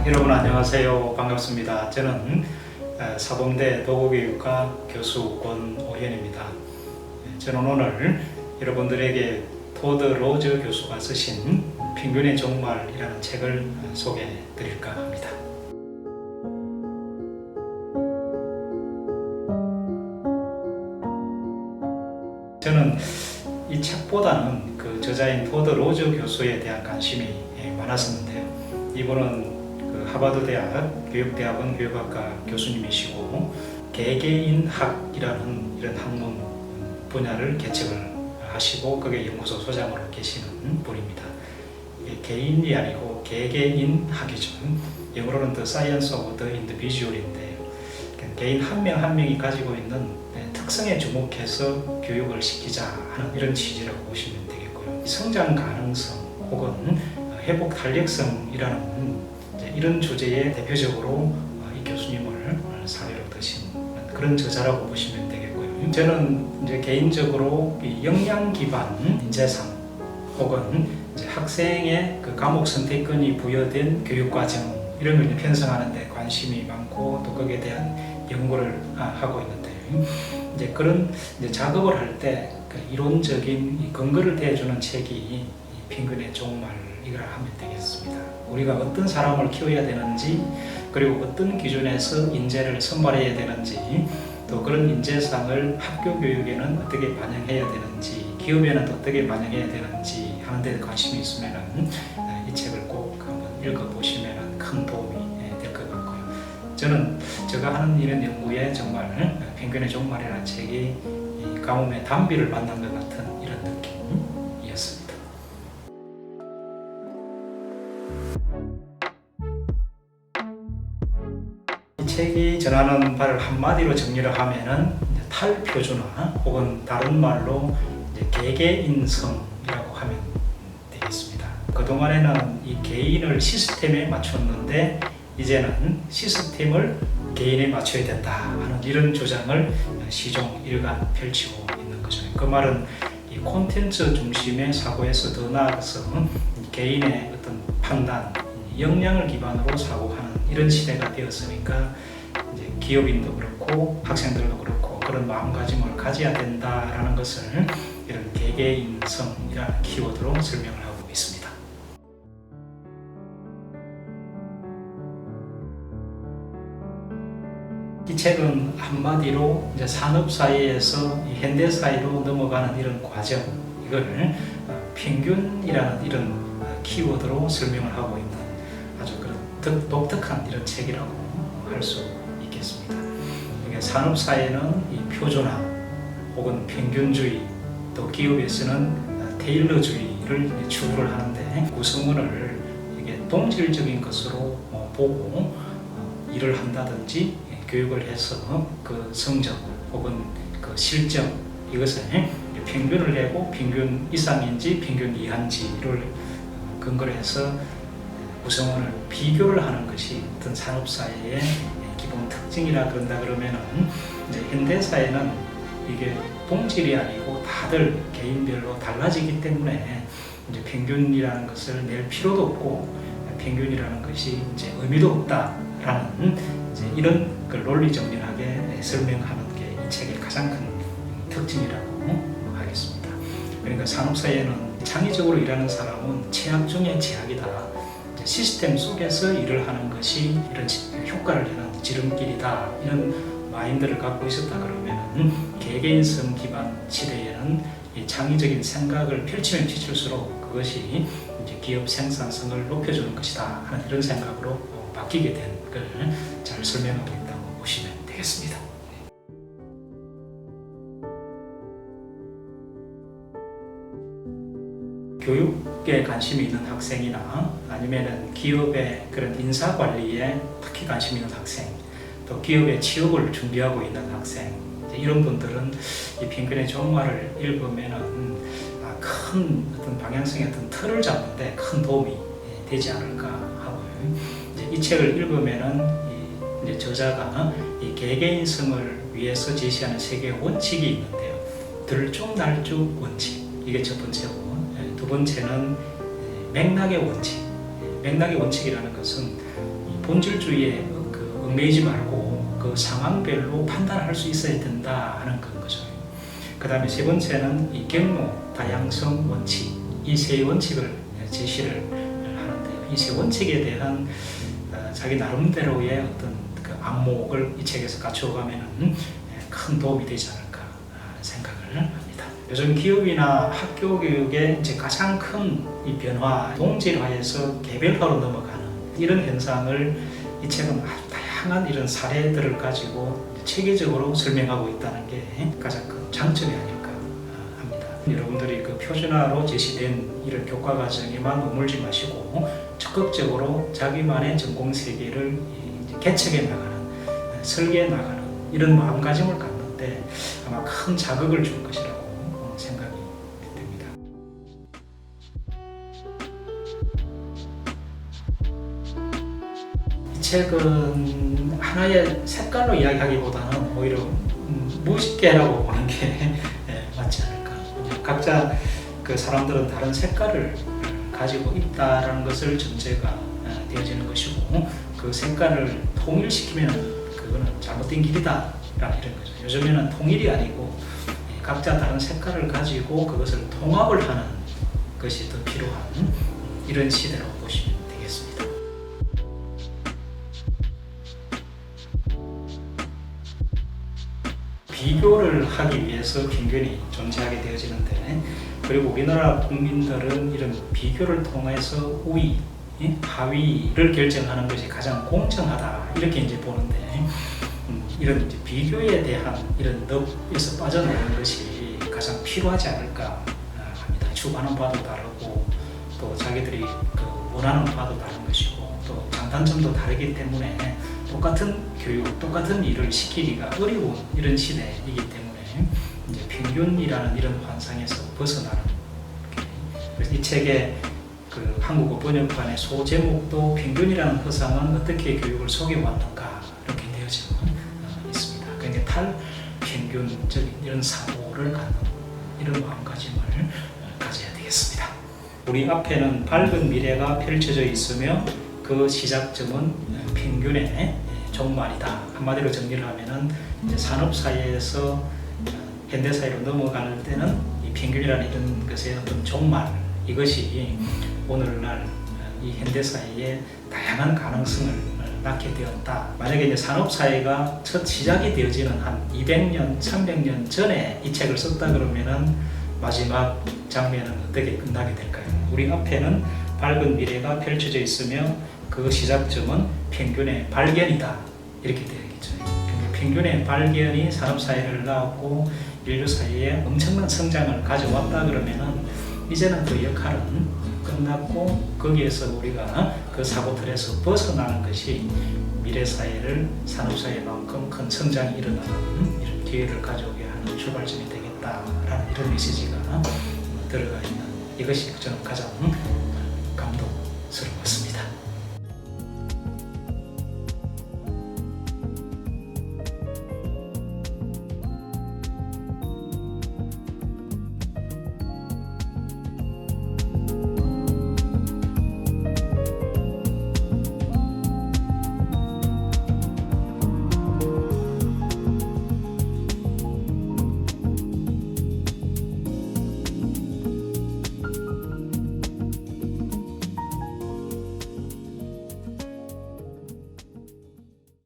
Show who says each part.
Speaker 1: 여러분 안녕하세요. 반갑습니다. 저는 사범대 도구교육과 교수 권오현입니다. 저는 오늘 여러분들에게 토드 로저 교수가 쓰신 펭귄의 종말이라는 책을 소개해 드릴까 합니다. 저는 이 책보다는 그 저자인 토드 로저 교수에 대한 관심이 많았었는데요. 이분은 하버드 대학 교육대학원 교육학과 교수님이시고 개개인학이라는 이런 학문 분야를 개척을 하시고 그게 연구소 소장으로 계시는 분입니다. 개인이 아니고 개개인학이죠. 영어로는 The Science of the Individual인데 개인 한 명 한 명이 가지고 있는 특성에 주목해서 교육을 시키자 하는 이런 취지라고 보시면 되겠고요. 성장 가능성 혹은 회복 탄력성이라는 이런 주제에 대표적으로 이 교수님을 사례로 드신 그런 저자라고 보시면 되겠고요. 저는 이제 개인적으로 이 역량 기반 인재상 혹은 이제 학생의 그 과목 선택권이 부여된 교육 과정 이런 걸 편성하는 데 관심이 많고 또 거기에 대한 연구를 하고 있는데요. 이제 그런 이제 작업을 할 때 그 이론적인 근거를 대주는 책이 이 펭귄의 종말 이걸 하면 되겠습니다. 우리가 어떤 사람을 키워야 되는지 그리고 어떤 기준에서 인재를 선발해야 되는지 또 그런 인재상을 학교 교육에는 어떻게 반영해야 되는지 기업에는 어떻게 반영해야 되는지 하는 데 관심이 있으면 이 책을 꼭 한번 읽어보시면 큰 도움이 될 것 같고요. 저는 제가 하는 이런 연구에 정말 펭귄의 종말이라는 책이 이 가뭄의 단비를 만난 것 같은 이런 느낌이었습니다. 이 책이 전하는 바를 한마디로 정리를 하면은 탈표준화 혹은 다른 말로 개개인성이라고 하면 되겠습니다. 그동안에는 이 개인을 시스템에 맞췄는데 이제는 시스템을 개인에 맞춰야 된다 하는 이런 주장을 시종 일관 펼치고 있는 거죠. 그 말은 이 콘텐츠 중심의 사고에서 더 나아가서 개인의 어떤 판단, 역량을 기반으로 사고하는 이런 시대가 되었으니까 이제 기업인도 그렇고 학생들도 그렇고 그런 마음가짐을 가져야 된다라는 것을 이런 개개인성이라는 키워드로 설명을 하고 있습니다. 이 책은 한마디로 이제 산업사회에서 현대사회로 넘어가는 이런 과정, 이걸 펭귄이라는 이런 키워드로 설명을 하고 있는 아주 그런 독특한 이런 책이라고 할 수 있겠습니다. 그러니까 산업사회는 이 표준화 혹은 평균주의, 또 기업에서는 테일러주의를 추구를 하는데 구성원을 이게 동질적인 것으로 보고 일을 한다든지 교육을 해서 그 성적 혹은 그 실적 이것을 평균을 내고 평균 이상인지 평균 이하인지를 근거로 해서 구성원을 비교를 하는 것이 어떤 산업사회의 기본 특징이라 그런다 그러면은 이제 현대사회는 이게 동질이 아니고 다들 개인별로 달라지기 때문에 이제 평균이라는 것을 낼 필요도 없고 평균이라는 것이 이제 의미도 없다라는 이제 이런 그 논리정연하게 설명하는 게 이 책의 가장 큰 특징이라고 하겠습니다. 그러니까 산업사회는 창의적으로 일하는 사람은 최악 중에 최악이다. 시스템 속에서 일을 하는 것이 이런 효과를 내는 지름길이다. 이런 마인드를 갖고 있었다 그러면 개개인성 기반 시대에는 이 창의적인 생각을 펼치면 펼칠수록 그것이 이제 기업 생산성을 높여주는 것이다 하는 이런 생각으로 바뀌게 된 걸 잘 설명하고 있다고 보시면 되겠습니다. 교육에 관심이 있는 학생이나 아니면은 기업의 그런 인사 관리에 특히 관심 있는 학생, 또 기업의 취업을 준비하고 있는 학생, 이런 분들은 이 펭귄의 종말을 읽으면은 큰 어떤 방향성의 어떤 틀을 잡는데 큰 도움이 되지 않을까 하고요. 이 책을 읽으면은 이제 저자가 이 개개인성을 위해서 제시하는 세 개의 원칙이 있는데요. 들쭉날쭉 원칙, 이게 첫 번째고, 두 번째는 맥락의 원칙. 맥락의 원칙이라는 것은 본질주의에 얽매이지 말고 그 상황별로 판단할 수 있어야 된다 하는 거죠. 그 다음에 세 번째는 이 경로, 다양성 원칙, 이 세 원칙을 제시를 하는데요. 이 세 원칙에 대한 자기 나름대로의 어떤 그 안목을 이 책에서 갖춰가면은 큰 도움이 되지 않을까 생각을 합니다. 요즘 기업이나 학교 교육의 이제 가장 큰 이 변화, 동질화에서 개별화로 넘어가는 이런 현상을 이 책은 다양한 이런 사례들을 가지고 체계적으로 설명하고 있다는 게 가장 큰 장점이 아닐까 합니다. 여러분들이 그 표준화로 제시된 이런 교과 과정에만 머물지 마시고 적극적으로 자기만의 전공 세계를 개척해 나가는, 설계해 나가는 이런 마음가짐을 갖는데 아마 큰 자극을 줄 것이라고 생각이 됩니다. 이 책은 하나의 색깔로 이야기하기보다는 오히려 무식계라고 보는 게 맞지 않을까. 각자 그 사람들은 다른 색깔을 가지고 있다라는 것을 전제가 되어지는 것이고 그 색깔을 통일시키면 그거는 잘못된 길이다 라는 이런 거죠. 요즘에는 통일이 아니고 각자 다른 색깔을 가지고 그것을 통합을 하는 것이 더 필요한 이런 시대라고 보시면 되겠습니다. 비교를 하기 위해서 편견이 존재하게 되어지는데, 그리고 우리나라 국민들은 이런 비교를 통해서 우위, 하위를 결정하는 것이 가장 공정하다 이렇게 이제 보는데, 이런 이제 비교에 대한 이런 늪에서 빠져나오는 것이 가장 필요하지 않을까 합니다. 추구하는 바도 다르고 또 자기들이 원하는 바도 다른 것이고 또 장단점도 다르기 때문에 똑같은 교육, 똑같은 일을 시키기가 어려운 이런 시대이기 때문에 이제 평균이라는 이런 환상에서 벗어나는. 그래서 이 책의 그 한국어 번역판의 소제목도 평균이라는 허상은 어떻게 교육을 속여왔는가 이렇게 되어져 있습니다. 그러니까 탈평균적인 이런 사고를 갖는 이런 마음가짐을 가져야 되겠습니다. 우리 앞에는 밝은 미래가 펼쳐져 있으며 그 시작점은 평균의 종말이다. 한마디로 정리를 하면은 이제 산업 사회에서 현대 사회로 넘어갈 때는 이 평균이라는 이런 것의 어떤 종말, 이것이 오늘날 이 현대 사회의 다양한 가능성을 낳게 되었다. 만약에 이제 산업 사회가 첫 시작이 되어지는 한 200년, 300년 전에 이 책을 썼다 그러면은 마지막 장면은 어떻게 끝나게 될까요? 우리 앞에는 밝은 미래가 펼쳐져 있으며 그 시작점은 평균의 발견이다. 이렇게 되어있겠죠. 평균의 발견이 산업사회를 낳았고 인류 사회에 엄청난 성장을 가져왔다 그러면은 이제는 그 역할은 끝났고 거기에서 우리가 그 사고틀에서 벗어나는 것이 미래사회를 산업사회만큼 큰 성장이 일어나는 이런 기회를 가져오게 하는 출발점이 되겠다라는 이런 메시지가 들어가 있는 이것이 저는 가장 감동스러웠습니다.